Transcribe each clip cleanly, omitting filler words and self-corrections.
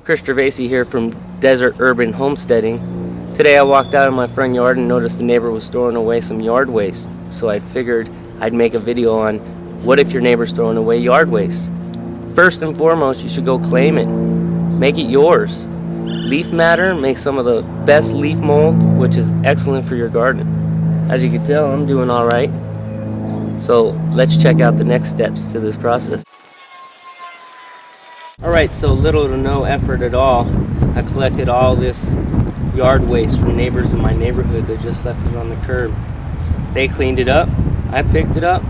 Chris Gervaisi here from Desert Urban Homesteading. Today I walked out in my front yard and noticed the neighbor was throwing away some yard waste. So I figured I'd make a video on what if your neighbor's throwing away yard waste. First and foremost, you should go claim it. Make it yours. Leaf matter makes some of the best leaf mold, which is excellent for your garden. As you can tell, I'm doing all right. So let's check out the next steps to this process. Alright, so little to no effort at all. I collected all this yard waste from neighbors in my neighborhood that just left it on the curb. They cleaned it up, I picked it up.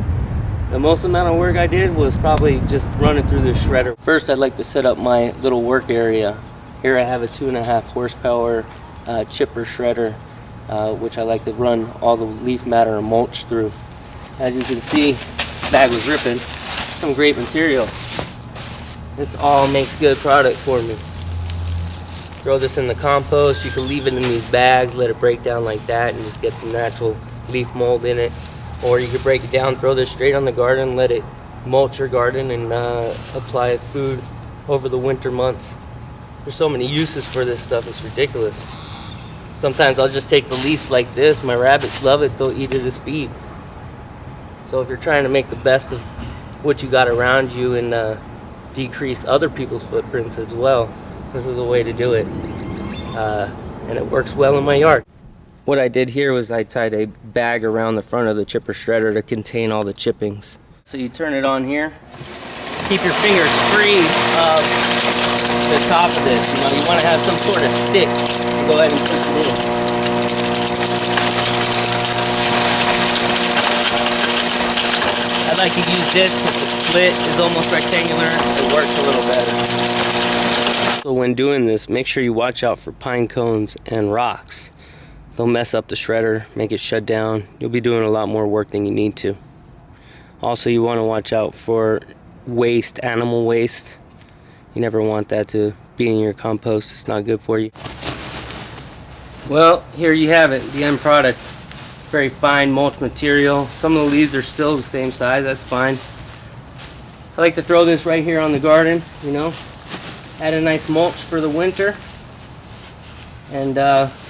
The most amount of work I did was probably just running through the shredder. First, I'd like to set up my little work area. Here I have a 2.5 horsepower chipper shredder, which I like to run all the leaf matter and mulch through. As you can see, the bag was ripping. Some great material. This all makes good product for me. Throw this in the compost. You can leave it in these bags, let it break down like that, and just get the natural leaf mold in it. Or you could break it down, throw this straight on the garden, let it mulch your garden, and apply food over the winter months. There's so many uses for this stuff, it's ridiculous. Sometimes I'll just take the leaves like this. My rabbits love it, they'll eat it as feed. So if you're trying to make the best of what you got around you and decrease other people's footprints as well, this is a way to do it. And it works well in my yard. What I did here was I tied a bag around the front of the chipper shredder to contain all the chippings. So you turn it on here. Keep your fingers free of the top of this. You know, you want to have some sort of stick to go ahead and push it in. I like to use this because the slit is almost rectangular. It works a little better. So when doing this, make sure you watch out for pine cones and rocks. They'll mess up the shredder, make it shut down. You'll be doing a lot more work than you need to. Also, you want to watch out for waste, animal waste. You never want that to be in your compost. It's not good for you. Well, here you have it, the end product. Very fine mulch material. Some of the leaves are still the same size, that's fine. I like to throw this right here on the garden, you know. Add a nice mulch for the winter. And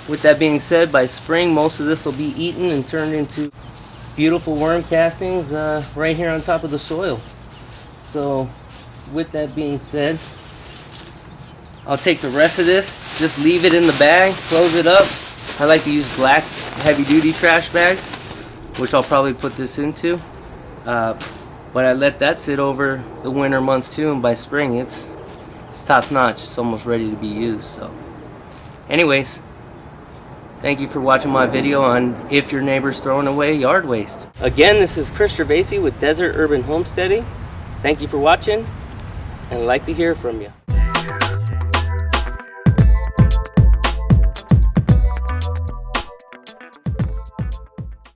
with that being said, by spring most of this will be eaten and turned into beautiful worm castings right here on top of the soil. So with that being said, I'll take the rest of this, just leave it in the bag, close it up. I like to use black heavy-duty trash bags, which I'll probably put this into. But I let that sit over the winter months too, and by spring it's top-notch. It's almost ready to be used. So anyways, thank you for watching my video on if your neighbor's throwing away yard waste. Again, this is Chris Gervaisi with Desert Urban Homesteading. Thank you for watching, and I'd like to hear from you.